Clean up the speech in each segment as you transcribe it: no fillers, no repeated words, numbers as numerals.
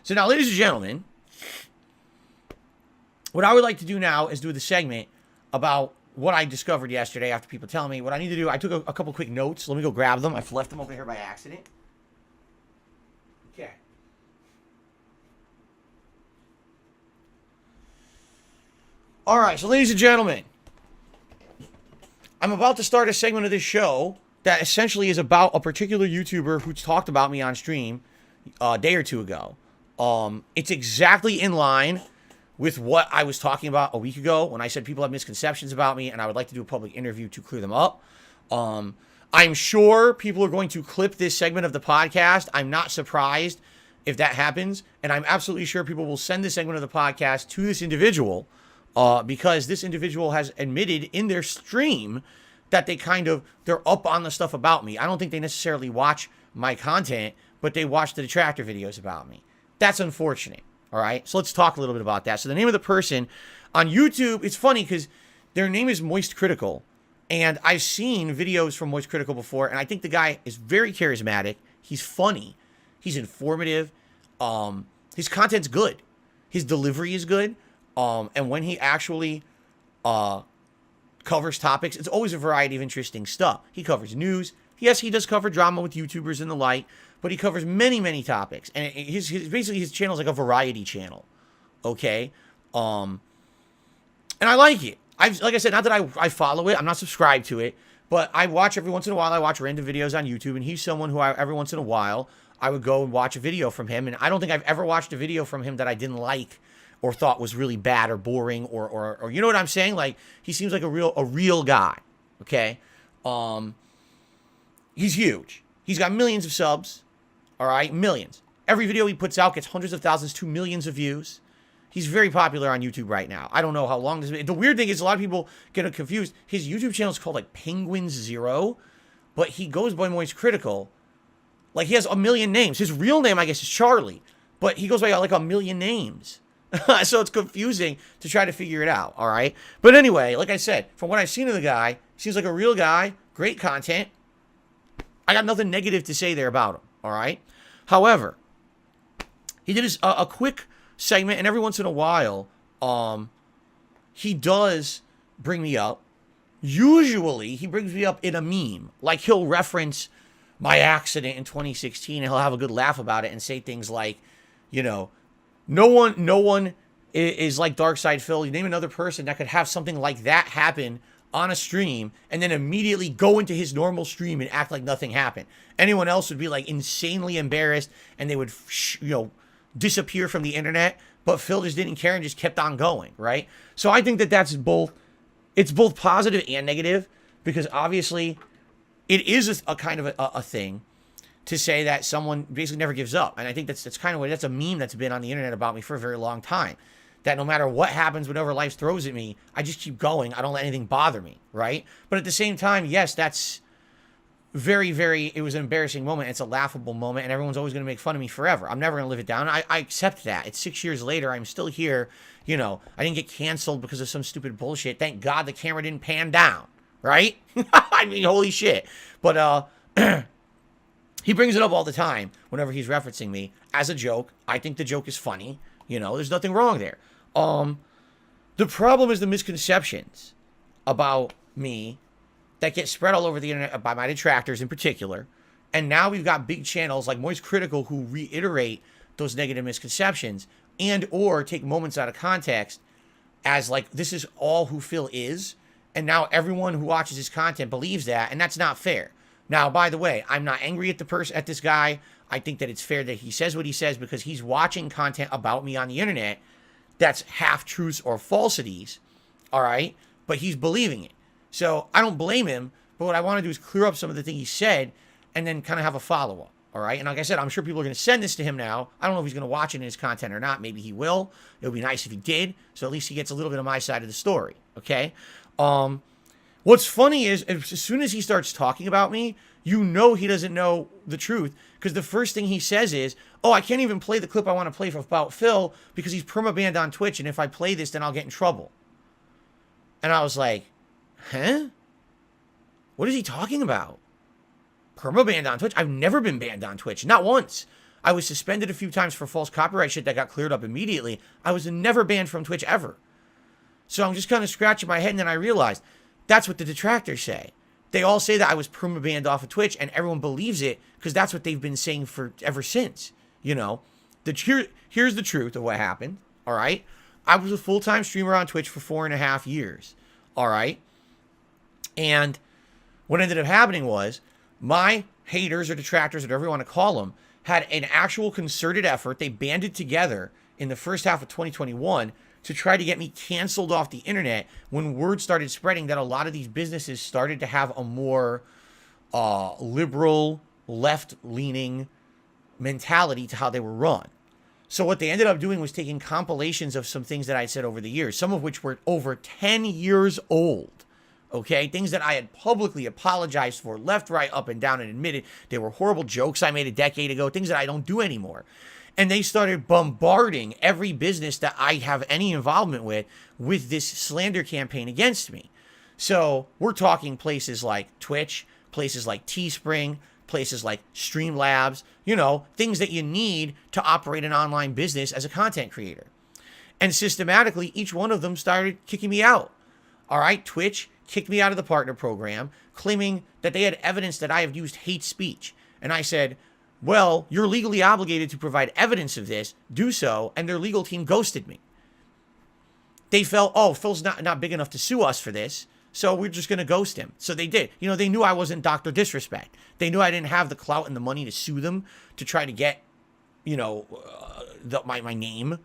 So now, ladies and gentlemen, what I would like to do now is do the segment about what I discovered yesterday after people telling me what I need to do. I took a couple quick notes. Let me go grab them. I've left them over here by accident. Okay. All right, so ladies and gentlemen, I'm about to start a segment of this show that essentially is about a particular YouTuber who talked about me on stream a day or two ago. It's exactly in line with what I was talking about a week ago when I said people have misconceptions about me and I would like to do a public interview to clear them up. I'm sure people are going to clip this segment of the podcast. I'm not surprised if that happens. And I'm absolutely sure people will send this segment of the podcast to this individual because this individual has admitted in their stream that they're up on the stuff about me. I don't think they necessarily watch my content, but they watch the detractor videos about me. That's unfortunate. All right. So let's talk a little bit about that. So the name of the person on YouTube, it's funny because their name is Moist Cr1tikal. And I've seen videos from Moist Cr1tikal before. And I think the guy is very charismatic. He's funny. He's informative. His content's good. His delivery is good. And when he actually covers topics, it's always a variety of interesting stuff. He covers news. Yes, he does cover drama with YouTubers and the like, but he covers many, many topics. And basically his channel is like a variety channel. Okay? And I like it. Like I said, not that I follow it. I'm not subscribed to it. But I watch every once in a while. I watch random videos on YouTube. And he's someone who every once in a while, I would go and watch a video from him. And I don't think I've ever watched a video from him that I didn't like or thought was really bad or boring or you know what I'm saying? Like, he seems like a real guy. Okay? He's huge. He's got millions of subs. All right? Millions. Every video he puts out gets hundreds of thousands to millions of views. He's very popular on YouTube right now. I don't know how long this is. The weird thing is a lot of people get confused. His YouTube channel is called like Penguin0, but he goes by Moist Cr1tikal. Like, he has a million names. His real name, I guess, is Charlie, but he goes by like a million names. So it's confusing to try to figure it out, all right? But anyway, like I said, from what I've seen of the guy, seems like a real guy, great content. I got nothing negative to say there about him, all right? However, he did a quick segment, and every once in a while, he does bring me up. Usually, he brings me up in a meme. Like, he'll reference my accident in 2016, and he'll have a good laugh about it and say things like, you know, no one is like Darkside Phil. You name another person that could have something like that happen on a stream and then immediately go into his normal stream and act like nothing happened. Anyone else would be like insanely embarrassed and they would, disappear from the internet. But Phil just didn't care and just kept on going, right? So I think that's both, it's both positive and negative because obviously it is a kind of a thing to say that someone basically never gives up. And I think that's kind of that's a meme that's been on the internet about me for a very long time. That no matter what happens, whatever life throws at me, I just keep going. I don't let anything bother me, right? But at the same time, yes, that's it was an embarrassing moment. It's a laughable moment, and everyone's always going to make fun of me forever. I'm never going to live it down. I accept that. It's 6 years later. I'm still here. You know, I didn't get canceled because of some stupid bullshit. Thank God the camera didn't pan down, right? I mean, holy shit. But, he brings it up all the time whenever he's referencing me as a joke. I think the joke is funny. You know, there's nothing wrong there. The problem is the misconceptions about me that get spread all over the internet by my detractors in particular. And now we've got big channels like Moist Cr1tikal who reiterate those negative misconceptions and or take moments out of context as like, this is all who Phil is. And now everyone who watches his content believes that, and that's not fair. Now, by the way, I'm not angry at this guy. I think that it's fair that he says what he says because he's watching content about me on the internet that's half-truths or falsities, all right? But he's believing it. So I don't blame him, but what I want to do is clear up some of the things he said and then kind of have a follow-up, all right? And like I said, I'm sure people are going to send this to him now. I don't know if he's going to watch it in his content or not. Maybe he will. It would be nice if he did, so at least he gets a little bit of my side of the story, okay? What's funny is as soon as he starts talking about me, you know he doesn't know the truth because the first thing he says is, oh, I can't even play the clip I want to play about Phil because he's permabanned on Twitch, and if I play this, then I'll get in trouble. And I was like, huh? What is he talking about? Permabanned on Twitch? I've never been banned on Twitch. Not once. I was suspended a few times for false copyright shit that got cleared up immediately. I was never banned from Twitch ever. So I'm just kind of scratching my head, and then I realized that's what the detractors say. They all say that I was perma-banned off of Twitch, and everyone believes it because that's what they've been saying for ever since. You know, here's the truth of what happened. All right, I was a full-time streamer on Twitch for 4.5 years. All right, and what ended up happening was my haters or detractors, whatever you want to call them, had an actual concerted effort. They banded together in the first half of 2021 to try to get me canceled off the internet when word started spreading that a lot of these businesses started to have a more liberal, left-leaning mentality to how they were run. So what they ended up doing was taking compilations of some things that I said over the years, some of which were over 10 years old. Okay, things that I had publicly apologized for, left, right, up, and down, and admitted they were horrible jokes I made a decade ago, things that I don't do anymore. And they started bombarding every business that I have any involvement with this slander campaign against me. So we're talking places like Twitch, places like Teespring, places like Streamlabs, you know, things that you need to operate an online business as a content creator. And systematically, each one of them started kicking me out. All right, Twitch kicked me out of the partner program, claiming that they had evidence that I have used hate speech. And I said, well, you're legally obligated to provide evidence of this, do so, and their legal team ghosted me. They felt, oh, Phil's not big enough to sue us for this, so we're just going to ghost him. So they did. You know, they knew I wasn't Dr. Disrespect. They knew I didn't have the clout and the money to sue them to try to get, you know, my name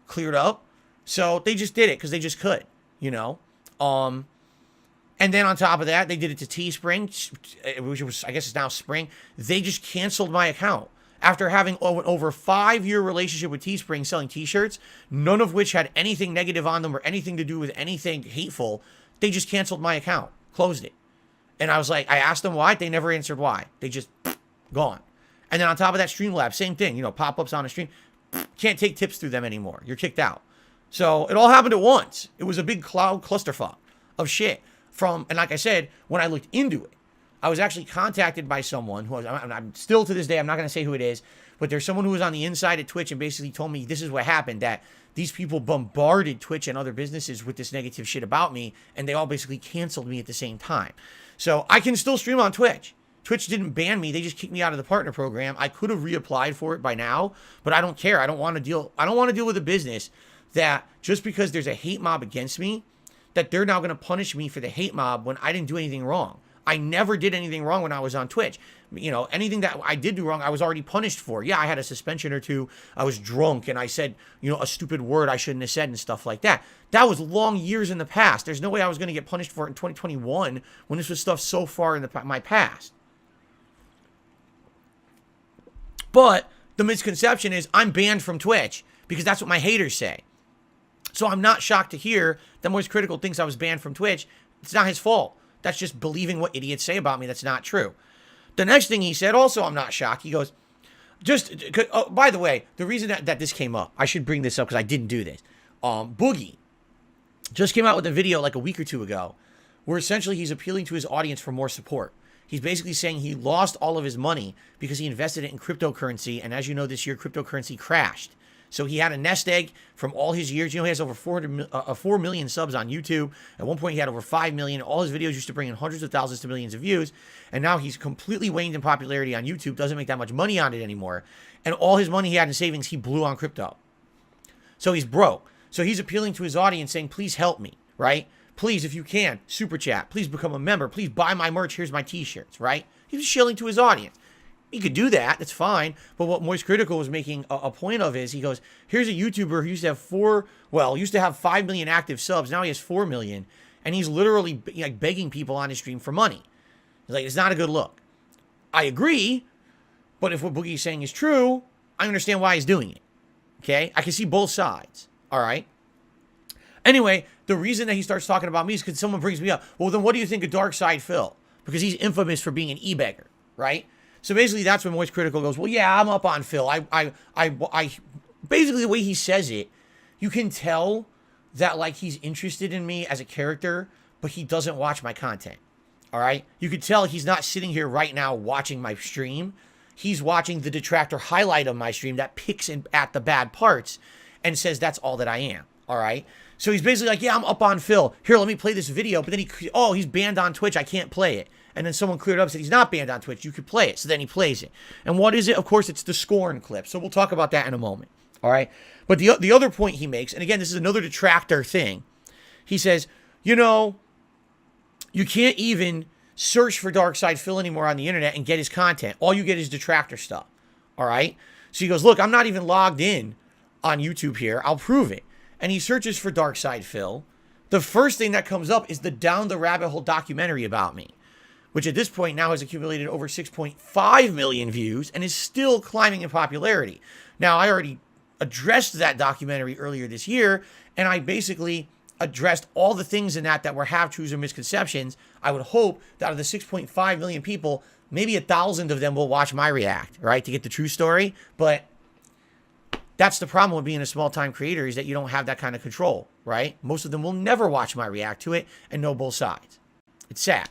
cleared up. So they just did it because they just could, you know. And then on top of that, they did it to Teespring, which was, I guess it's now Spring. They just canceled my account. After having over 5-year relationship with Teespring selling t-shirts, none of which had anything negative on them or anything to do with anything hateful, they just canceled my account, closed it. And I was like, I asked them why, they never answered why. They just, gone. And then on top of that, Streamlabs, same thing, you know, pop-ups on a stream, can't take tips through them anymore. You're kicked out. So it all happened at once. It was a big cloud clusterfuck of shit. And like I said, when I looked into it, I was actually contacted by someone who I'm still to this day, I'm not going to say who it is, but there's someone who was on the inside at Twitch and basically told me this is what happened, that these people bombarded Twitch and other businesses with this negative shit about me, and they all basically canceled me at the same time. So I can still stream on Twitch. Twitch didn't ban me. They just kicked me out of the partner program. I could have reapplied for it by now, but I don't care. I don't want to deal with a business that just because there's a hate mob against me, that they're now going to punish me for the hate mob when I didn't do anything wrong. I never did anything wrong when I was on Twitch. You know, anything that I did do wrong, I was already punished for. Yeah, I had a suspension or two. I was drunk and I said, you know, a stupid word I shouldn't have said and stuff like that. That was long years in the past. There's no way I was going to get punished for it in 2021 when this was stuff so far in my past. But the misconception is I'm banned from Twitch because that's what my haters say. So I'm not shocked to hear that Moist Cr1tikal thinks I was banned from Twitch. It's not his fault. That's just believing what idiots say about me. That's not true. The next thing he said, also I'm not shocked. He goes, oh, by the way, the reason that this came up, I should bring this up because I didn't do this. Boogie just came out with a video like a week or two ago where essentially he's appealing to his audience for more support. He's basically saying he lost all of his money because he invested it in cryptocurrency. And as you know, this year, cryptocurrency crashed. So he had a nest egg from all his years. You know, he has over 4 million subs on YouTube. At one point, he had over 5 million. All his videos used to bring in hundreds of thousands to millions of views. And now he's completely waned in popularity on YouTube, doesn't make that much money on it anymore. And all his money he had in savings, he blew on crypto. So he's broke. So he's appealing to his audience saying, please help me, right? Please, if you can, super chat. Please become a member. Please buy my merch. Here's my t-shirts, right? He was shilling to his audience. He could do that. That's fine. But what Moist Cr1tikal was making a point of is he goes, here's a YouTuber who used to have 5 million active subs. Now he has 4 million. And he's literally like begging people on his stream for money. He's like, it's not a good look. I agree. But if what Boogie's saying is true, I understand why he's doing it. Okay? I can see both sides. All right? Anyway, the reason that he starts talking about me is because someone brings me up. Well, then what do you think of Dark Side Phil? Because he's infamous for being an e-beggar, right? So basically, that's when Moist Cr1tikal goes, well, yeah, I'm up on Phil. I basically, the way he says it, you can tell that, like, he's interested in me as a character, but he doesn't watch my content, all right? You could tell he's not sitting here right now watching my stream. he's watching the detractor highlight of my stream that picks at the bad parts and says that's all that I am. All right. So he's basically like, yeah, I'm up on Phil. Here, let me play this video. But then he's banned on Twitch. I can't play it. And then someone cleared up and said he's not banned on Twitch. You could play it. So then he plays it. And what is it? Of course, it's the Scorn clip. So we'll talk about that in a moment. All right. But the other point he makes, and again, this is another detractor thing. He says, you know, you can't even search for Darkside Phil anymore on the internet and get his content. All you get is detractor stuff. All right. So he goes, look, I'm not even logged in on YouTube here. I'll prove it. And he searches for Darkside Phil. The first thing that comes up is the Down the Rabbit Hole documentary about me, which at this point now has accumulated over 6.5 million views and is still climbing in popularity. Now, I already addressed that documentary earlier this year, and I basically addressed all the things in that were half-truths or misconceptions. I would hope that out of the 6.5 million people, maybe 1,000 of them will watch my react, right, to get the true story. But that's the problem with being a small-time creator, is that you don't have that kind of control, right? Most of them will never watch my react to it and know both sides. It's sad.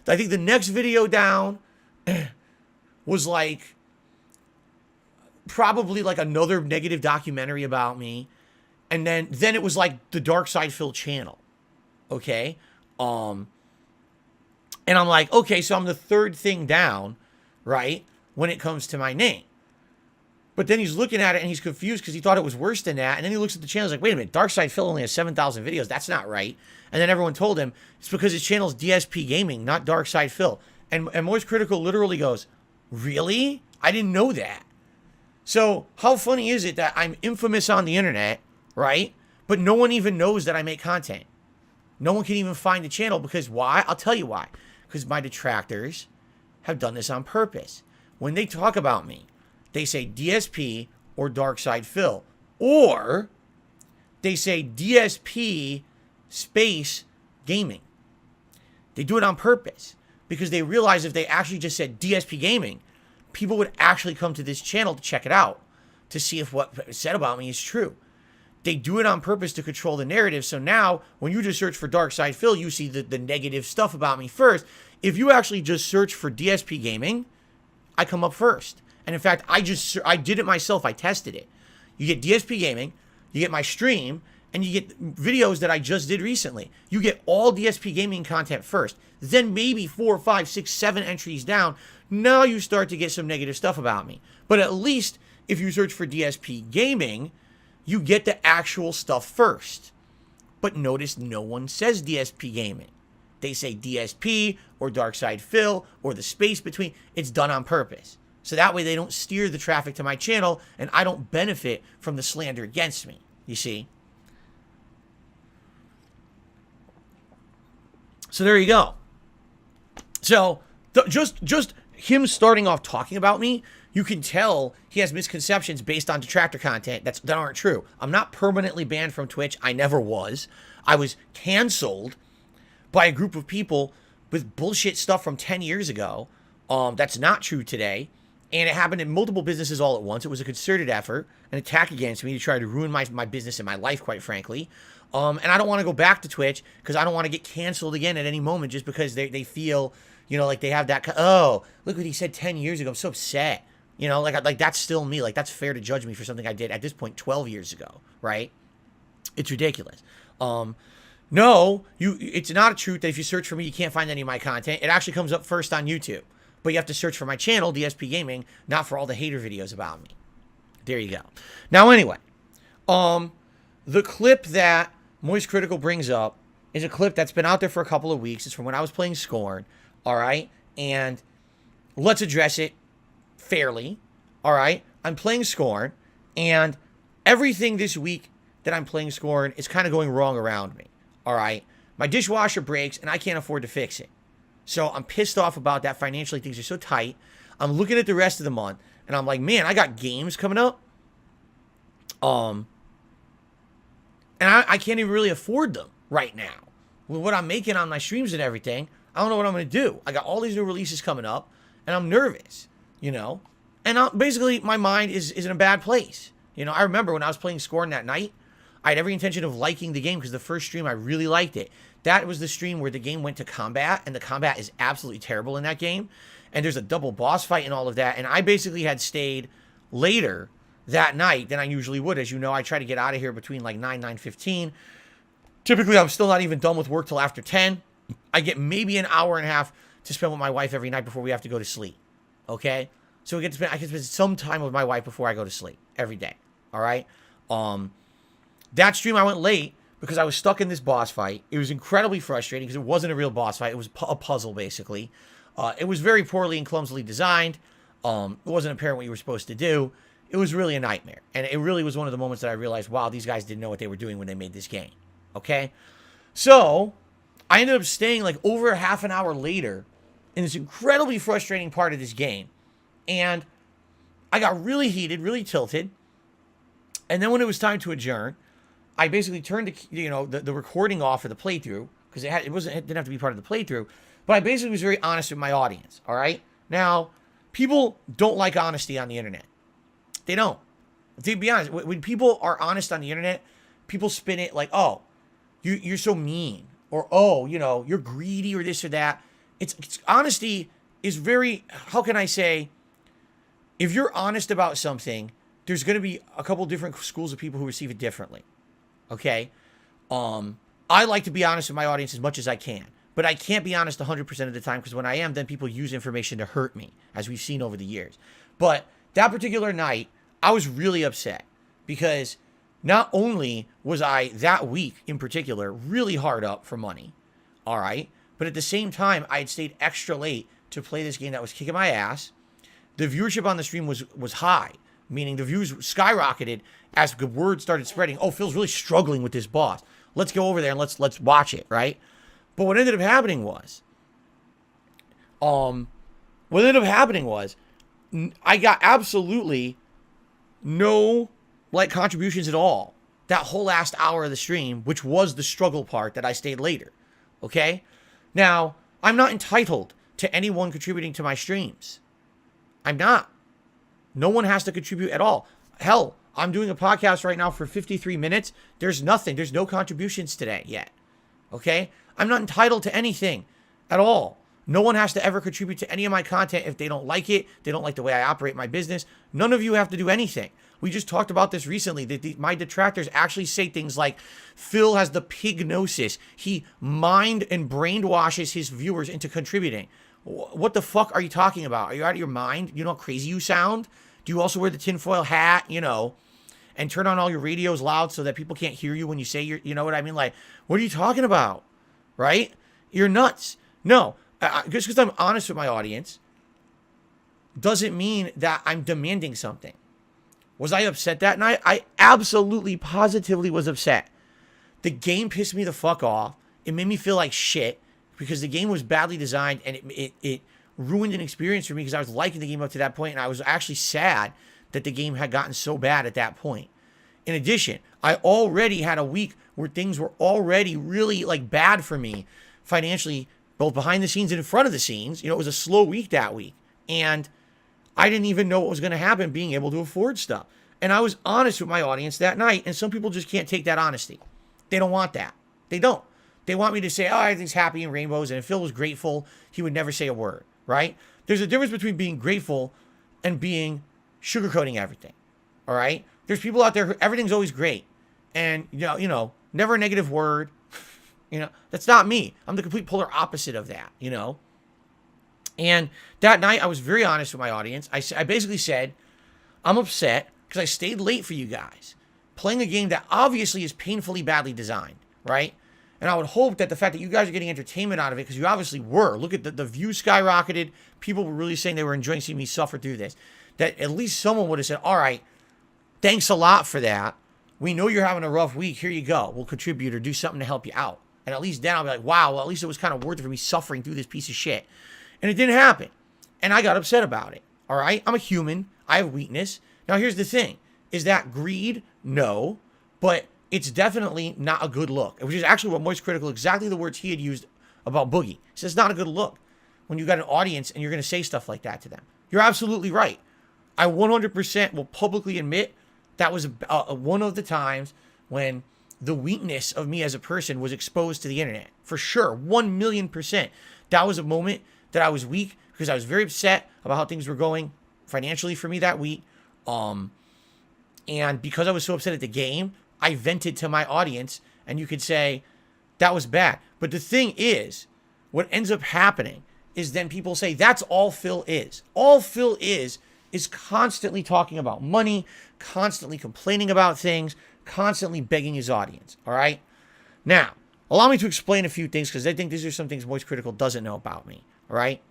I think the next video down was like probably like another negative documentary about me. And then it was like the Darkside Phil channel. Okay. And I'm like, okay, so I'm the third thing down, right? When it comes to my name. But then he's looking at it and he's confused because he thought it was worse than that. And then he looks at the channel, he's like, wait a minute, Darkside Phil only has 7,000 videos. That's not right. And then everyone told him it's because his channel's DSP Gaming, not Darkside Phil. And Moist Cr1tikal literally goes, really? I didn't know that. So how funny is it that I'm infamous on the internet, right? But no one even knows that I make content. No one can even find the channel because why? I'll tell you why. Because my detractors have done this on purpose. When they talk about me, they say DSP or Darkside Phil. Or they say DSP space gaming. They do it on purpose because they realize if they actually just said DSP gaming, people would actually come to this channel to check it out, to see if what is said about me is true. They do it on purpose to control the narrative. So now when you just search for Darkside Phil, you see the negative stuff about me first. If you actually just search for DSP gaming, I come up first. And in fact, I did it myself. I tested it. You get DSP gaming, you get my stream, and you get videos that I just did recently. You get all DSP gaming content first. Then maybe 4, 5, 6, 7 entries down, now you start to get some negative stuff about me. But at least if you search for DSP gaming, you get the actual stuff first. But notice no one says DSP gaming. They say DSP or Darkside Phil or the space between. It's done on purpose. So that way they don't steer the traffic to my channel and I don't benefit from the slander against me. You see? So there you go. So just him starting off talking about me, you can tell he has misconceptions based on detractor content that aren't true. I'm not permanently banned from Twitch. I never was. I was canceled by a group of people with bullshit stuff from 10 years ago. That's not true today. And it happened in multiple businesses all at once. It was a concerted effort, an attack against me to try to ruin my business and my life, quite frankly. And I don't want to go back to Twitch because I don't want to get canceled again at any moment just because they feel, you know, like they have that, oh, look what he said 10 years ago. I'm so upset. You know, like that's still me. Like, that's fair to judge me for something I did at this point 12 years ago, right? It's ridiculous. No, it's not a truth that if you search for me, you can't find any of my content. It actually comes up first on YouTube. But you have to search for my channel, DSP Gaming, not for all the hater videos about me. There you go. Now, anyway, the clip that Moist Cr1tikal brings up is a clip that's been out there for a couple of weeks. It's from when I was playing Scorn, all right? And let's address it fairly, all right? I'm playing Scorn, and everything this week that I'm playing Scorn is kind of going wrong around me, all right? My dishwasher breaks, and I can't afford to fix it. So I'm pissed off about that financially. Things are so tight. I'm looking at the rest of the month, and I'm like, man, I got games coming up. And I can't even really afford them right now. With what I'm making on my streams and everything, I don't know what I'm going to do. I got all these new releases coming up, and I'm nervous, you know. And basically, my mind is in a bad place. You know, I remember when I was playing Scorn that night, I had every intention of liking the game because the first stream, I really liked it. That was the stream where the game went to combat, and the combat is absolutely terrible in that game. and there's a double boss fight and all of that. And I basically had stayed later that night than I usually would. As you know, I try to get out of here between like 9:15. Typically, I'm still not even done with work till after 10. I get maybe an hour and a half to spend with my wife every night before we have to go to sleep. Okay? So I can spend some time with my wife before I go to sleep every day. All right? That stream I went late because I was stuck in this boss fight. It was incredibly frustrating because it wasn't a real boss fight. It was a puzzle, basically. It was very poorly and clumsily designed. It wasn't apparent what you were supposed to do. It was really a nightmare. And it really was one of the moments that I realized, wow, these guys didn't know what they were doing when they made this game. Okay? So, I ended up staying like over half an hour later in this incredibly frustrating part of this game. And I got really heated, really tilted. And then when it was time to adjourn, I basically turned the recording off for the playthrough because it didn't have to be part of the playthrough. But I basically was very honest with my audience. All right. Now, people don't like honesty on the internet. They don't. To be honest, when people are honest on the internet, people spin it like, oh, you're so mean, or oh, you're greedy, or this or that. It's honesty is very. How can I say? If you're honest about something, there's going to be a couple different schools of people who receive it differently. Okay? I like to be honest with my audience as much as I can. But I can't be honest 100% of the time because when I am, then people use information to hurt me, as we've seen over the years. But that particular night, I was really upset because not only was I that week in particular really hard up for money, all right, but at the same time, I had stayed extra late to play this game that was kicking my ass. The viewership on the stream was high, meaning the views skyrocketed as the word started spreading. Oh, Phil's really struggling with this boss. Let's go over there and let's watch it, right? But what ended up happening was, I got absolutely no contributions at all that whole last hour of the stream, which was the struggle part that I stayed later. Okay? Now, I'm not entitled to anyone contributing to my streams. I'm not. No one has to contribute at all. Hell, I'm doing a podcast right now for 53 minutes. There's nothing. There's no contributions today yet. Okay? I'm not entitled to anything at all. No one has to ever contribute to any of my content if they don't like it. They don't like the way I operate my business. None of you have to do anything. We just talked about this recently. My detractors actually say things like, Phil has the pignosis. He mind and brainwashes his viewers into contributing. What the fuck are you talking about? Are you out of your mind? You know how crazy you sound? Do you also wear the tinfoil hat, and turn on all your radios loud so that people can't hear you when you say you know what I mean? Like, what are you talking about? Right? You're nuts. No, just because I'm honest with my audience doesn't mean that I'm demanding something. Was I upset that night? I absolutely, positively was upset. The game pissed me the fuck off. It made me feel like shit because the game was badly designed and it ruined an experience for me because I was liking the game up to that point and I was actually sad that the game had gotten so bad at that point. In addition, I already had a week where things were already really bad for me financially, both behind the scenes and in front of the scenes. It was a slow week that week. And I didn't even know what was going to happen being able to afford stuff. And I was honest with my audience that night. And some people just can't take that honesty. They don't want that. They don't. They want me to say, oh, everything's happy and rainbows. And if Phil was grateful, he would never say a word, right? There's a difference between being grateful and being sugarcoating everything, all right? There's people out there who everything's always great. And, never a negative word. That's not me. I'm the complete polar opposite of that, And that night, I was very honest with my audience. I basically said, I'm upset because I stayed late for you guys, playing a game that obviously is painfully badly designed, right? And I would hope that the fact that you guys are getting entertainment out of it, because you obviously were. Look at the views skyrocketed. People were really saying they were enjoying seeing me suffer through this. That at least someone would have said, all right, thanks a lot for that. We know you're having a rough week. Here you go. We'll contribute or do something to help you out. And at least then I'll be like, wow, well, at least it was kind of worth it for me suffering through this piece of shit. And it didn't happen. And I got upset about it. All right? I'm a human. I have weakness. Now, here's the thing. Is that greed? No. But it's definitely not a good look. Which is actually what Moist Cr1tikal, exactly the words he had used about Boogie. He says it's not a good look when you got an audience and you're going to say stuff like that to them. You're absolutely right. I 100% will publicly admit that was one of the times when the weakness of me as a person was exposed to the internet. For sure. 1,000,000%. That was a moment that I was weak because I was very upset about how things were going financially for me that week. And because I was so upset at the game, I vented to my audience, and you could say that was bad. But the thing is, what ends up happening is then people say that's all Phil is. All Phil is constantly talking about money, constantly complaining about things, constantly begging his audience. All right. Now, allow me to explain a few things because I think these are some things Moist Critical doesn't know about me. All right.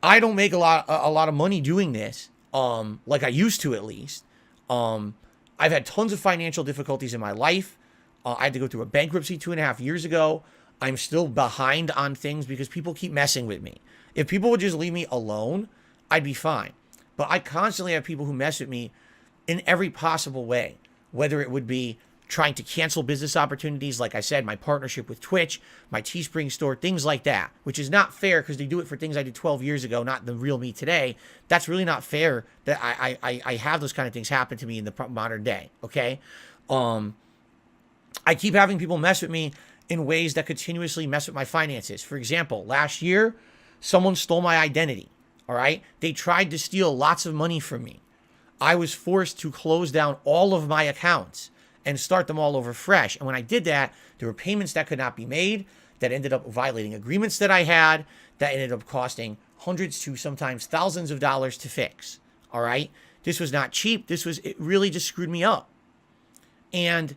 I don't make a lot of money doing this, like I used to at least. I've had tons of financial difficulties in my life. I had to go through a bankruptcy 2.5 years ago. I'm still behind on things because people keep messing with me. If people would just leave me alone, I'd be fine. But I constantly have people who mess with me in every possible way, whether it would be trying to cancel business opportunities, like I said, my partnership with Twitch, my Teespring store, things like that, which is not fair because they do it for things I did 12 years ago, not the real me today. That's really not fair that I have those kind of things happen to me in the modern day, okay? I keep having people mess with me in ways that continuously mess with my finances. For example, last year, someone stole my identity, all right? They tried to steal lots of money from me. I was forced to close down all of my accounts and start them all over fresh. And when I did that, there were payments that could not be made, that ended up violating agreements that I had, that ended up costing hundreds to sometimes thousands of dollars to fix, all right? This was not cheap. It really just screwed me up. And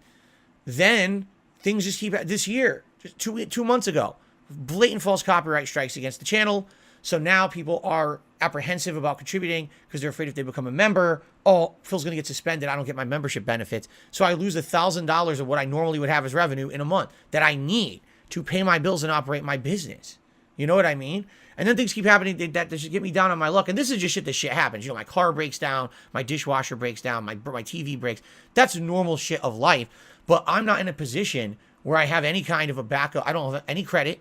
then things just keep, this year, just 2 months ago, blatant false copyright strikes against the channel. So now people are apprehensive about contributing because they're afraid if they become a member, oh, Phil's going to get suspended. I don't get my membership benefits. So I lose $1,000 of what I normally would have as revenue in a month that I need to pay my bills and operate my business. You know what I mean? And then things keep happening that just get me down on my luck. And this is just shit happens. You know, my car breaks down, my dishwasher breaks down, my TV breaks. That's normal shit of life. But I'm not in a position where I have any kind of a backup. I don't have any credit.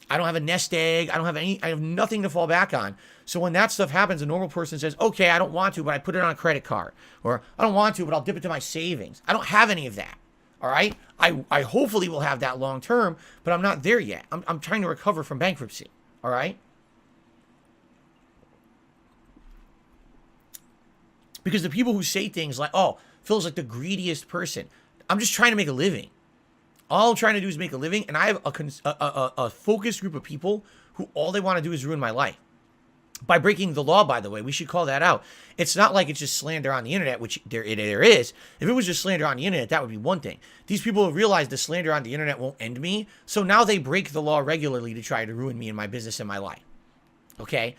I don't have a nest egg. I have nothing to fall back on. So when that stuff happens, a normal person says, okay, I don't want to, but I put it on a credit card. Or I don't want to, but I'll dip it to my savings. I don't have any of that. All right. I hopefully will have that long term, but I'm not there yet. I'm trying to recover from bankruptcy. All right. Because the people who say things like, oh, Phil's like the greediest person. I'm just trying to make a living. All I'm trying to do is make a living, and I have a focused group of people who all they want to do is ruin my life. By breaking the law, by the way, we should call that out. It's not like it's just slander on the internet, which there is. If it was just slander on the internet, that would be one thing. These people have realized the slander on the internet won't end me, so now they break the law regularly to try to ruin me and my business and my life. Okay?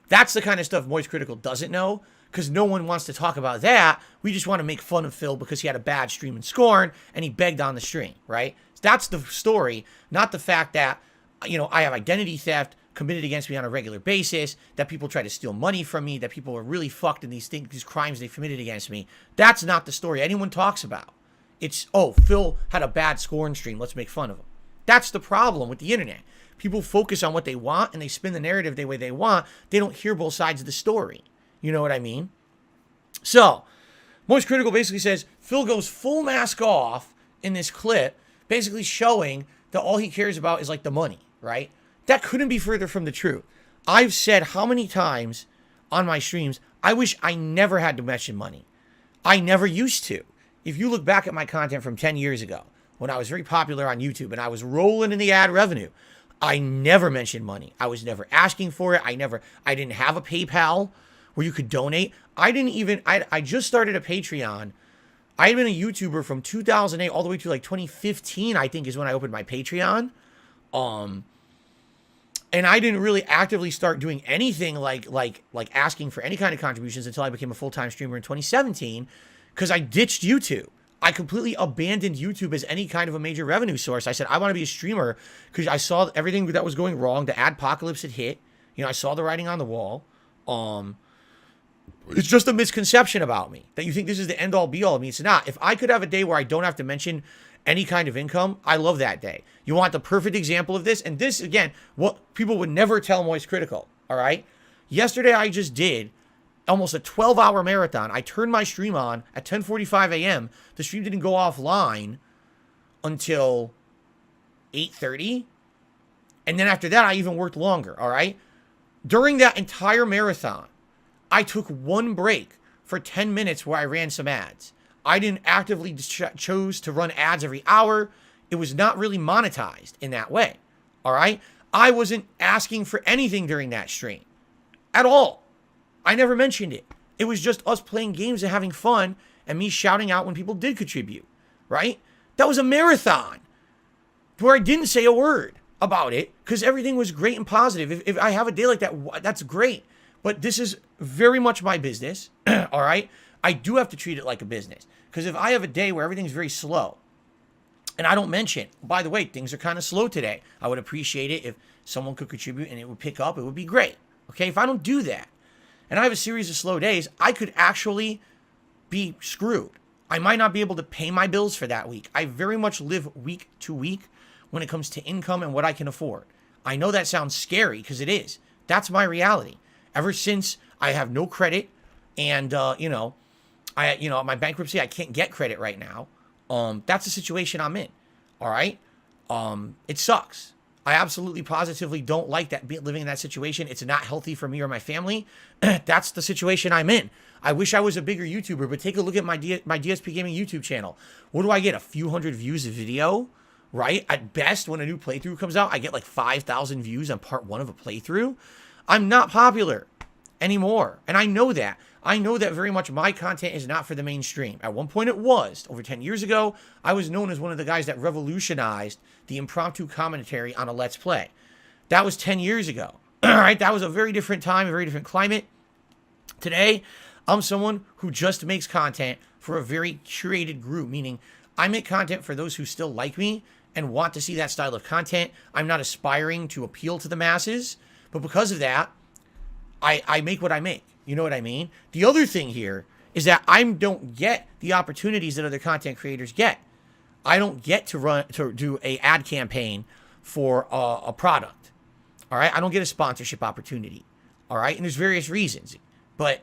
That's the kind of stuff Moist Critical doesn't know, because no one wants to talk about that. We just want to make fun of Phil because he had a bad stream in Scorn and he begged on the stream, right? That's the story, not the fact that, you know, I have identity theft committed against me on a regular basis, that people try to steal money from me, that people are really fucked in these things, these crimes they committed against me. That's not the story anyone talks about. It's, oh, Phil had a bad Scorn stream, let's make fun of him. That's the problem with the internet. People focus on what they want and they spin the narrative the way they want. They don't hear both sides of the story. You know what I mean? So, Moist Critical basically says, Phil goes full mask off in this clip, basically showing that all he cares about is like the money, right? That couldn't be further from the truth. I've said how many times on my streams, I wish I never had to mention money. I never used to. If you look back at my content from 10 years ago, when I was very popular on YouTube and I was rolling in the ad revenue, I never mentioned money. I was never asking for it. I didn't have a PayPal where you could donate. I just started a Patreon. I had been a YouTuber from 2008 all the way to like 2015, I think is when I opened my Patreon. And I didn't really actively start doing anything like asking for any kind of contributions until I became a full-time streamer in 2017, because I ditched YouTube. I completely abandoned YouTube as any kind of a major revenue source. I said, I want to be a streamer because I saw everything that was going wrong. The adpocalypse had hit. You know, I saw the writing on the wall. It's just a misconception about me that you think this is the end all be all of me. It's not. If I could have a day where I don't have to mention any kind of income, I love that day. You want the perfect example of this? And this, again, what people would never tell Moist Critical, all right? Yesterday, I just did almost a 12-hour marathon. I turned my stream on at 10:45 a.m. The stream didn't go offline until 8:30. And then after that, I even worked longer, all right? During that entire marathon, I took one break for 10 minutes where I ran some ads. I didn't actively choose to run ads every hour. It was not really monetized in that way, all right? I wasn't asking for anything during that stream at all. I never mentioned it. It was just us playing games and having fun and me shouting out when people did contribute, right? That was a marathon where I didn't say a word about it because everything was great and positive. If I have a day like that, that's great. But this is very much my business, all right? I do have to treat it like a business because if I have a day where everything's very slow and I don't mention, by the way, things are kind of slow today, I would appreciate it if someone could contribute and it would pick up. It would be great, okay? If I don't do that and I have a series of slow days, I could actually be screwed. I might not be able to pay my bills for that week. I very much live week to week when it comes to income and what I can afford. I know that sounds scary because it is. That's my reality. Ever since I have no credit and, my bankruptcy, I can't get credit right now. That's the situation I'm in. All right. It sucks. I absolutely positively don't like that living in that situation. It's not healthy for me or my family. That's the situation I'm in. I wish I was a bigger YouTuber, but take a look at my DSP Gaming YouTube channel. What do I get? A few hundred views a video, right? At best, when a new playthrough comes out, I get like 5,000 views on part 1 of a playthrough. I'm not popular anymore. And I know that. I know that very much my content is not for the mainstream. At one point it was. Over 10 years ago, I was known as one of the guys that revolutionized the impromptu commentary on a Let's Play. That was 10 years ago. All right? That was a very different time, a very different climate. Today, I'm someone who just makes content for a very curated group, meaning I make content for those who still like me and want to see that style of content. I'm not aspiring to appeal to the masses, but because of that, I make what I make. You know what I mean? The other thing here is that I don't get the opportunities that other content creators get. I don't get to do a ad campaign for a product. All right? I don't get a sponsorship opportunity. All right? And there's various reasons. But,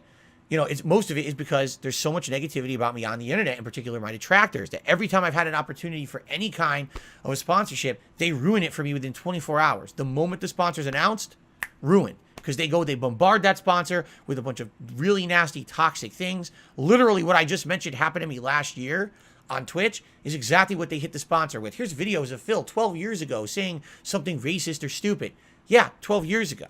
most of it is because there's so much negativity about me on the internet, in particular my detractors, that every time I've had an opportunity for any kind of a sponsorship, they ruin it for me within 24 hours. The moment the sponsor's announced, ruined. Because they bombard that sponsor with a bunch of really nasty, toxic things. Literally, what I just mentioned happened to me last year on Twitch is exactly what they hit the sponsor with. Here's videos of Phil 12 years ago saying something racist or stupid. Yeah, 12 years ago,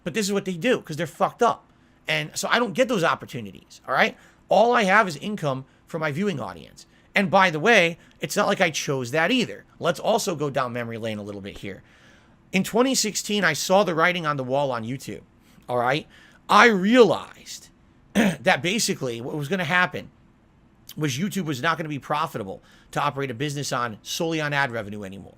But this is what they do because they're fucked up. And so I don't get those opportunities, all right? All I have is income for my viewing audience. And by the way, it's not like I chose that either. Let's also go down memory lane a little bit here. In 2016, I saw the writing on the wall on YouTube, all right? I realized that basically what was going to happen was YouTube was not going to be profitable to operate a business solely on ad revenue anymore.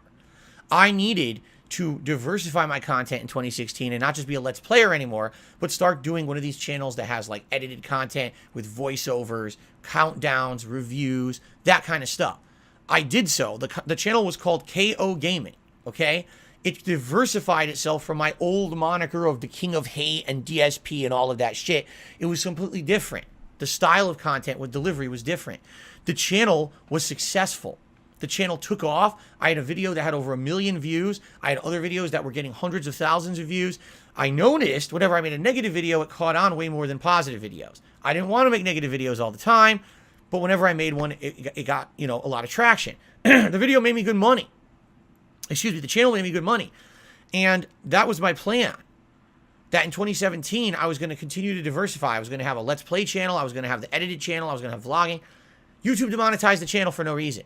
I needed to diversify my content in 2016 and not just be a Let's Player anymore, but start doing one of these channels that has like edited content with voiceovers, countdowns, reviews, that kind of stuff. I did so. The channel was called KO Gaming, okay? It diversified itself from my old moniker of the King of Hate and DSP and all of that shit. It was completely different. The style of content with delivery was different. The channel was successful. The channel took off. I had a video that had over 1 million views. I had other videos that were getting hundreds of thousands of views. I noticed whenever I made a negative video, it caught on way more than positive videos. I didn't want to make negative videos all the time, but whenever I made one, it got, a lot of traction. The video made me good money. The channel made me good money. And that was my plan. That in 2017, I was going to continue to diversify. I was going to have a Let's Play channel. I was going to have the edited channel. I was going to have vlogging. YouTube demonetized the channel for no reason.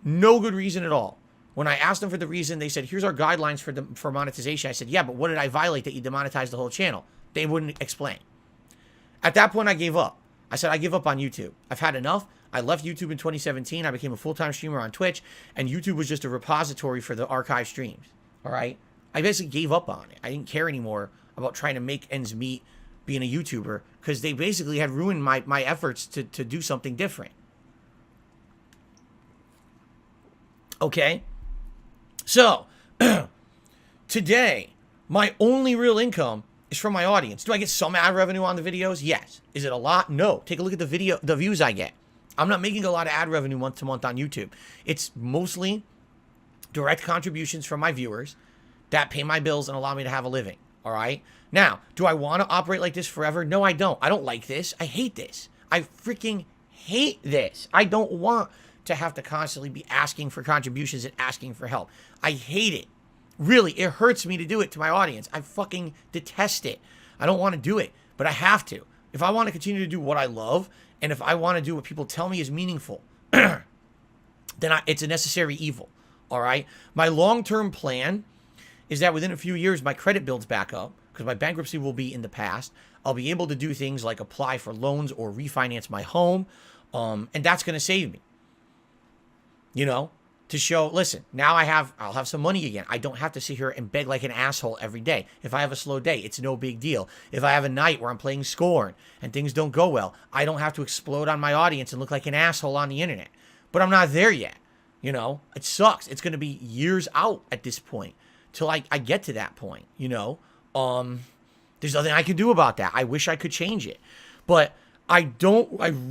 No good reason at all. When I asked them for the reason, they said, here's our guidelines for monetization. I said, yeah, but what did I violate that you demonetized the whole channel? They wouldn't explain. At that point, I gave up. I said, I give up on YouTube. I've had enough. I left YouTube in 2017. I became a full-time streamer on Twitch, and YouTube was just a repository for the archive streams, all right? I basically gave up on it. I didn't care anymore about trying to make ends meet being a YouTuber because they basically had ruined my efforts to do something different. Okay? So, today, my only real income is from my audience. Do I get some ad revenue on the videos? Yes. Is it a lot? No. Take a look at the views I get. I'm not making a lot of ad revenue month to month on YouTube. It's mostly direct contributions from my viewers that pay my bills and allow me to have a living. All right. Now, do I want to operate like this forever? No, I don't. I don't like this. I hate this. I freaking hate this. I don't want to have to constantly be asking for contributions and asking for help. I hate it. Really, it hurts me to do it to my audience. I fucking detest it. I don't want to do it, but I have to. If I want to continue to do what I love, and if I want to do what people tell me is meaningful, then it's a necessary evil. All right. My long-term plan is that within a few years, my credit builds back up because my bankruptcy will be in the past. I'll be able to do things like apply for loans or refinance my home. And that's going to save me, you know, to show, listen, now I'll have some money again. I don't have to sit here and beg like an asshole every day. If I have a slow day, it's no big deal. If I have a night where I'm playing Scorn and things don't go well, I don't have to explode on my audience and look like an asshole on the internet. But I'm not there yet. You know, it sucks. It's going to be years out at this point till I get to that point, you know. There's nothing I can do about that. I wish I could change it. But I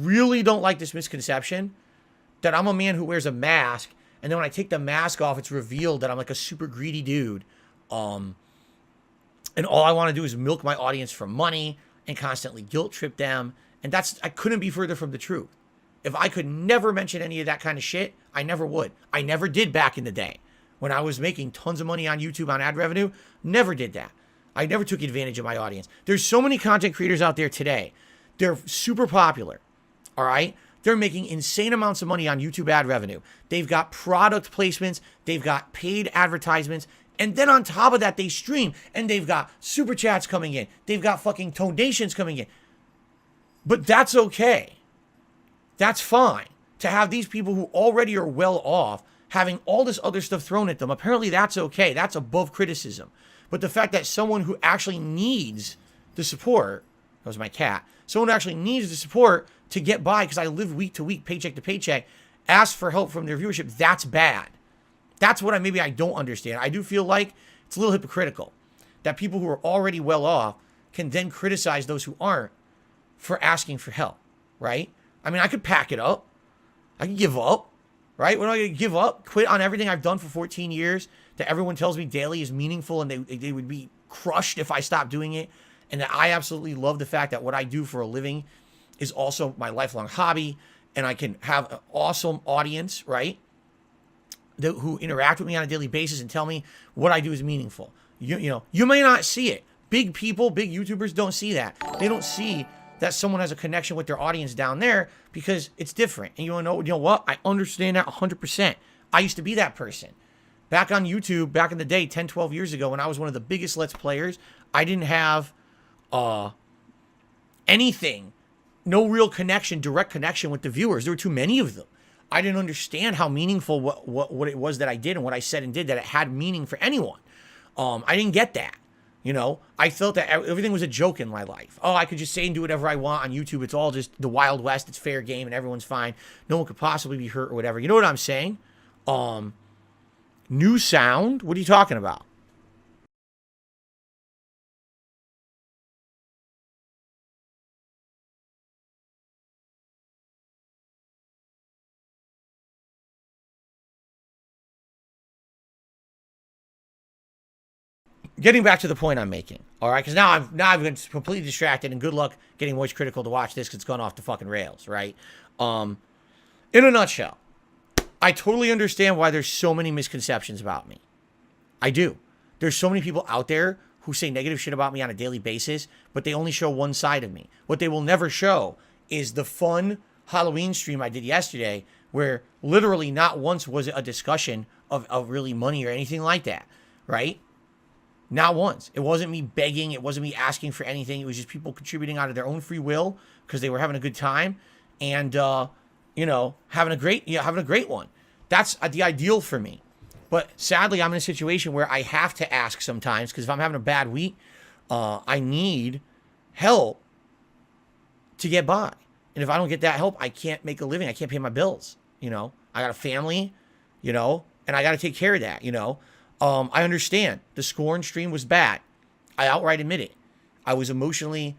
really don't like this misconception that I'm a man who wears a mask, and then when I take the mask off, it's revealed that I'm like a super greedy dude. And all I want to do is milk my audience for money and constantly guilt trip them. And I couldn't be further from the truth. If I could never mention any of that kind of shit, I never would. I never did back in the day. When I was making tons of money on YouTube on ad revenue, never did that. I never took advantage of my audience. There's so many content creators out there today. They're super popular, all right? They're making insane amounts of money on YouTube ad revenue. They've got product placements. They've got paid advertisements. And then on top of that, they stream. And they've got super chats coming in. They've got fucking donations coming in. But that's okay. That's fine. To have these people who already are well off having all this other stuff thrown at them, apparently that's okay. That's above criticism. But the fact that someone who actually needs the support, that was my cat, someone who actually needs the support to get by, because I live week to week, paycheck to paycheck, ask for help from their viewership, that's bad. That's what I don't understand. I do feel like it's a little hypocritical that people who are already well off can then criticize those who aren't for asking for help, right? I mean, I could pack it up. I could give up, right? When am I going to give up? Quit on everything I've done for 14 years that everyone tells me daily is meaningful, and they would be crushed if I stopped doing it. And that I absolutely love the fact that what I do for a living is also my lifelong hobby, and I can have an awesome audience, right? Who interact with me on a daily basis and tell me what I do is meaningful. You know, you may not see it. Big people, big YouTubers don't see that. They don't see that someone has a connection with their audience down there because it's different. And you know what? I understand that 100%. I used to be that person. Back on YouTube, back in the day, 10, 12 years ago, when I was one of the biggest Let's Players, I didn't have anything, no real connection, direct connection with the viewers. There were too many of them. I didn't understand how meaningful what it was that I did and what I said and did, that it had meaning for anyone. I didn't get that. You know, I felt that everything was a joke in my life. Oh, I could just say and do whatever I want on YouTube. It's all just the Wild West. It's fair game and everyone's fine. No one could possibly be hurt or whatever. You know what I'm saying? New sound? What are you talking about? Getting back to the point I'm making, all right? Because now I've been completely distracted, and good luck getting Moist Cr1tikal to watch this because it's gone off the fucking rails, right? In a nutshell, I totally understand why there's so many misconceptions about me. I do. There's so many people out there who say negative shit about me on a daily basis, but they only show one side of me. What they will never show is the fun Halloween stream I did yesterday, where literally not once was it a discussion of really money or anything like that, right? Not once. It wasn't me begging. It wasn't me asking for anything. It was just people contributing out of their own free will because they were having a good time and, you know, having a great one. That's the ideal for me. But sadly, I'm in a situation where I have to ask sometimes because if I'm having a bad week, I need help to get by. And if I don't get that help, I can't make a living. I can't pay my bills. You know, I got a family, you know, and I got to take care of that, you know. I understand the Scorn stream was bad. I outright admit it. I was emotionally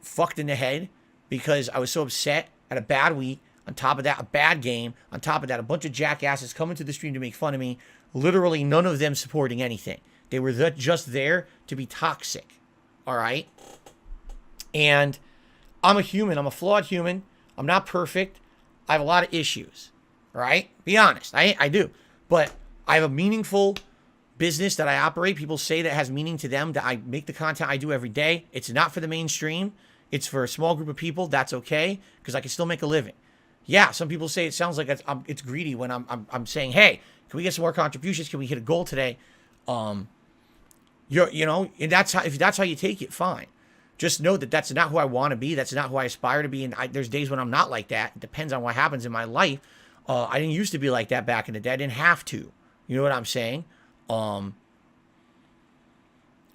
fucked in the head because I was so upset at a bad week. On top of that, a bad game. On top of that, a bunch of jackasses coming to the stream to make fun of me. Literally none of them supporting anything. They were just there to be toxic. All right? And I'm a human. I'm a flawed human. I'm not perfect. I have a lot of issues. All right? Be honest. I do. But I have a meaningful business that I operate. People say that has meaning to them, that I make the content I do every day. It's not for the mainstream. It's for a small group of people. That's okay, because I can still make a living. Yeah, some people say it sounds like it's greedy when I'm saying, hey, can we get some more contributions? Can we hit a goal today? And that's how, if that's how you take it, fine. Just know that that's not who I want to be. That's not who I aspire to be. And there's days when I'm not like that. It depends on what happens in my life. I didn't used to be like that back in the day. I didn't have to. You know what I'm saying?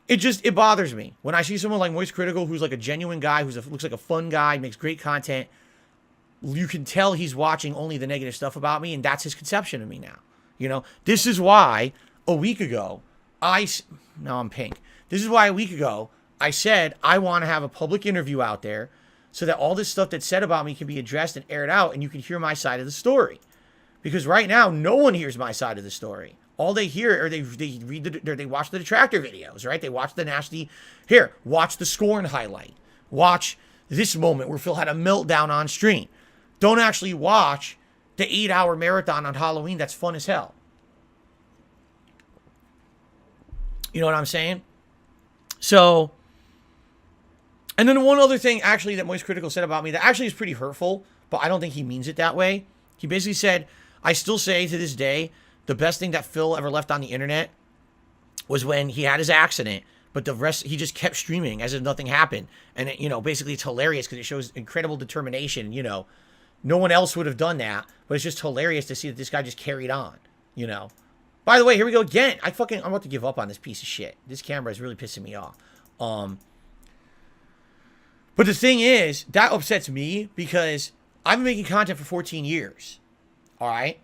It bothers me when I see someone like Moist Cr1tikal, who's like a genuine guy, looks like a fun guy, makes great content. You can tell he's watching only the negative stuff about me, and that's his conception of me now. You know, this is why a week ago now I'm pink. This is why a week ago I said I want to have a public interview out there so that all this stuff that's said about me can be addressed and aired out, and you can hear my side of the story. Because right now, no one hears my side of the story. All they hear, or they watch the detractor videos, right? They watch the nasty. Here, watch the Scorn highlight. Watch this moment where Phil had a meltdown on stream. Don't actually watch the 8-hour marathon on Halloween. That's fun as hell. You know what I'm saying? So, and then one other thing actually that Moist Cr1tikal said about me that actually is pretty hurtful, but I don't think he means it that way. He basically said, I still say to this day, the best thing that Phil ever left on the internet was when he had his accident, but the rest, he just kept streaming as if nothing happened. And, basically it's hilarious because it shows incredible determination. No one else would have done that, but it's just hilarious to see that this guy just carried on, By the way, here we go again. I'm about to give up on this piece of shit. This camera is really pissing me off. But the thing is, that upsets me because I've been making content for 14 years. All right?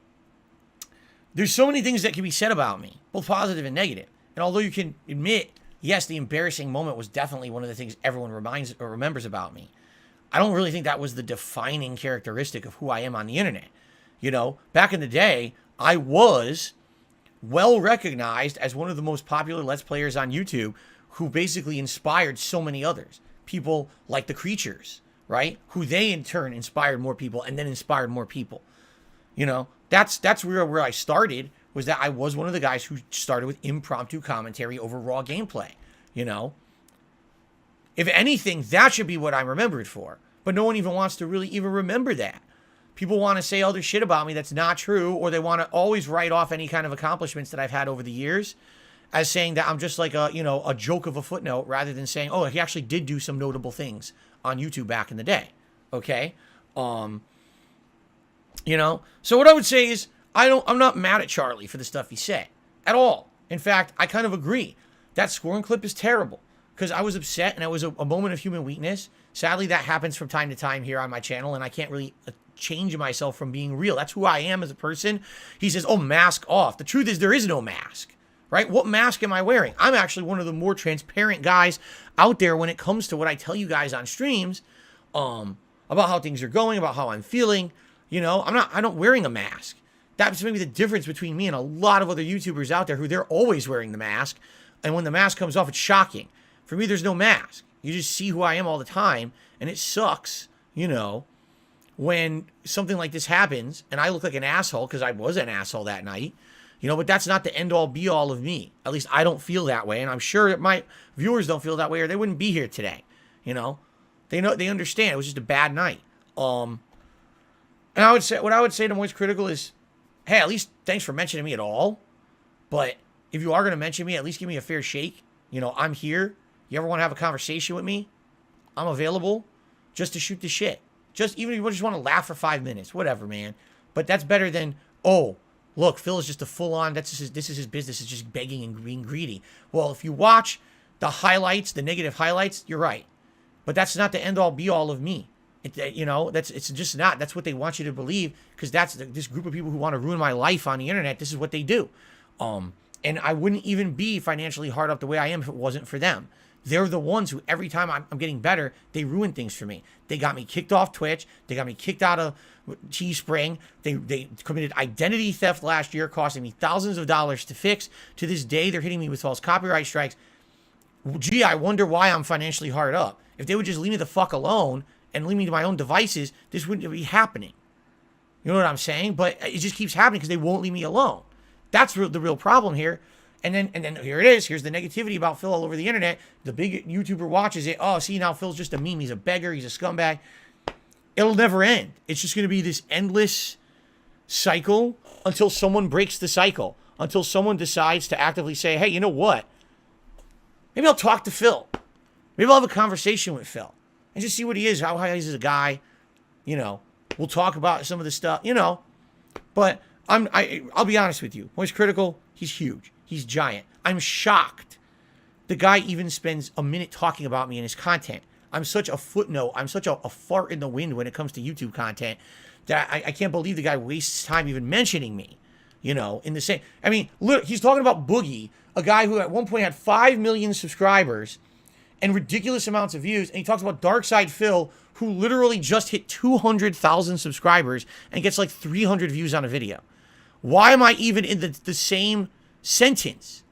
There's so many things that can be said about me, both positive and negative. And although you can admit, yes, the embarrassing moment was definitely one of the things everyone remembers about me, I don't really think that was the defining characteristic of who I am on the internet. Back in the day, I was well recognized as one of the most popular Let's Players on YouTube who basically inspired so many others. People like the Creatures, right? Who they in turn inspired more people and then inspired more people. That's where I started, was that I was one of the guys who started with impromptu commentary over raw gameplay. If anything, that should be what I'm remembered for. But no one even wants to really even remember that. People want to say other shit about me that's not true, or they want to always write off any kind of accomplishments that I've had over the years as saying that I'm just like a joke of a footnote, rather than saying, oh, he actually did do some notable things on YouTube back in the day. Okay? So what I would say is I'm not mad at Charlie for the stuff he said at all. In fact, I kind of agree. That Scorn clip is terrible because I was upset and it was a moment of human weakness. Sadly, that happens from time to time here on my channel, and I can't really change myself from being real. That's who I am as a person. He says, oh, mask off. The truth is there is no mask, right? What mask am I wearing? I'm actually one of the more transparent guys out there when it comes to what I tell you guys on streams about how things are going, about how I'm feeling. I'm not wearing a mask. That's maybe the difference between me and a lot of other YouTubers out there who they're always wearing the mask. And when the mask comes off, it's shocking. For me, there's no mask. You just see who I am all the time. And it sucks, when something like this happens and I look like an asshole, because I was an asshole that night, but that's not the end all be all of me. At least I don't feel that way. And I'm sure that my viewers don't feel that way, or they wouldn't be here today. They understand. It was just a bad night. And what I would say to Moist Cr1tikal is, hey, at least thanks for mentioning me at all. But if you are going to mention me, at least give me a fair shake. I'm here. You ever want to have a conversation with me? I'm available just to shoot the shit. Even if you just want to laugh for 5 minutes, whatever, man. But that's better than, oh, look, Phil is just a full-on, this is his business, it's just begging and being greedy. Well, if you watch the highlights, the negative highlights, you're right. But that's not the end-all, be-all of me. It's just not. That's what they want you to believe, because that's this group of people who want to ruin my life on the internet. This is what they do. And I wouldn't even be financially hard up the way I am if it wasn't for them. They're the ones who, every time I'm getting better, they ruin things for me. They got me kicked off Twitch. They got me kicked out of Teespring. They committed identity theft last year, costing me thousands of dollars to fix. To this day, they're hitting me with false copyright strikes. Gee, I wonder why I'm financially hard up. If they would just leave me the fuck alone and leave me to my own devices, this wouldn't be happening. You know what I'm saying? But it just keeps happening because they won't leave me alone. That's the real problem here. And then here it is. Here's the negativity about Phil all over the internet. The big YouTuber watches it. Oh, see, now Phil's just a meme. He's a beggar. He's a scumbag. It'll never end. It's just going to be this endless cycle until someone breaks the cycle. Until someone decides to actively say, hey, you know what? Maybe I'll talk to Phil. Maybe I'll have a conversation with Phil. And just see what he is. How he's as a guy. You know, we'll talk about some of the stuff. You know. But I'll be honest with you. Moist Cr1tikal, he's huge. He's giant. I'm shocked. The guy even spends a minute talking about me in his content. I'm such a footnote. I'm such a fart in the wind when it comes to YouTube content that I can't believe the guy wastes time even mentioning me. You know, in the same. I mean, look, he's talking about Boogie, a guy who at one point had 5 million subscribers and ridiculous amounts of views. And he talks about Darkside Phil, who literally just hit 200,000 subscribers and gets like 300 views on a video. Why am I even in the same sentence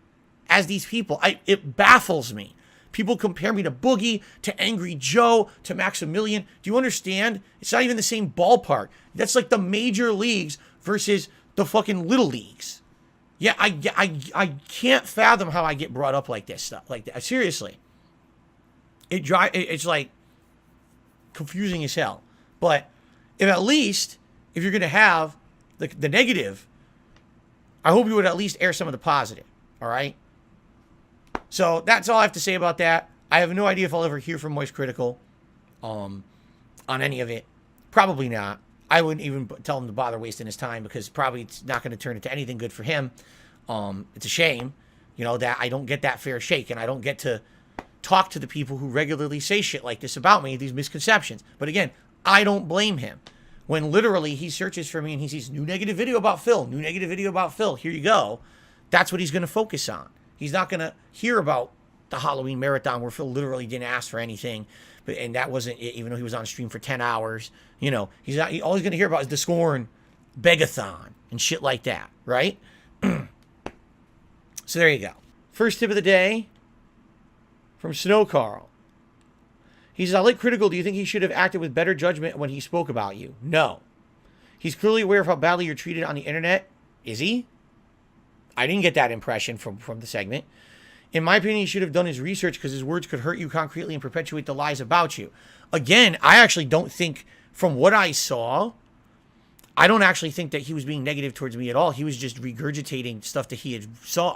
as these people? It baffles me. People compare me to Boogie, to Angry Joe, to Maximilian. Do you understand? It's not even the same ballpark. That's like the major leagues versus the fucking little leagues. Yeah, I can't fathom how I get brought up like this stuff. Like that. Seriously. It's like confusing as hell. But if you're going to have the negative, I hope you would at least air some of the positive. All right? So that's all I have to say about that. I have no idea if I'll ever hear from Moist Cr1tikal on any of it. Probably not. I wouldn't even tell him to bother wasting his time because probably it's not going to turn into anything good for him. It's a shame, you know, that I don't get that fair shake and I don't get to talk to the people who regularly say shit like this about me, these misconceptions. But again, I don't blame him. When literally he searches for me and he sees new negative video about Phil, new negative video about Phil, here you go. That's what he's going to focus on. He's not going to hear about the Halloween marathon where Phil literally didn't ask for anything. And that wasn't it, even though he was on stream for 10 hours. You know, all he's going to hear about is the Scorn begathon and shit like that, right? So there you go. First tip of the day from Snow Carl. He says, I like Cr1tikal. Do you think he should have acted with better judgment when he spoke about you? No. He's clearly aware of how badly you're treated on the internet. Is he? I didn't get that impression from the segment. In my opinion, he should have done his research because his words could hurt you concretely and perpetuate the lies about you. Again, I actually don't think, from what I saw, I don't actually think that he was being negative towards me at all. He was just regurgitating stuff that he had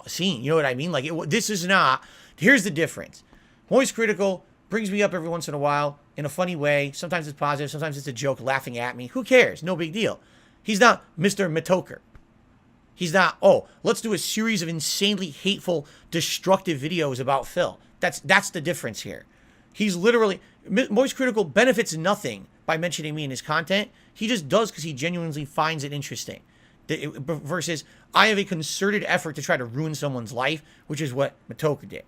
seen. You know what I mean? Like, this is not... Here's the difference. Moist Cr1tikal brings me up every once in a while in a funny way. Sometimes it's positive. Sometimes it's a joke laughing at me. Who cares? No big deal. He's not Mr. Matoker. He's not, oh, let's do a series of insanely hateful, destructive videos about Phil. That's the difference here. He's literally... Moist Cr1tikal benefits nothing by mentioning me in his content. He just does because he genuinely finds it interesting. Versus, I have a concerted effort to try to ruin someone's life, which is what Matoker did.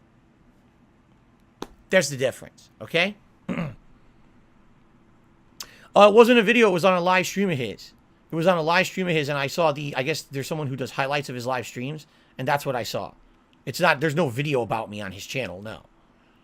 There's the difference, okay? It wasn't a video. It was on a live stream of his. It was on a live stream of his, and I saw I guess there's someone who does highlights of his live streams, and that's what I saw. It's not, there's no video about me on his channel, no.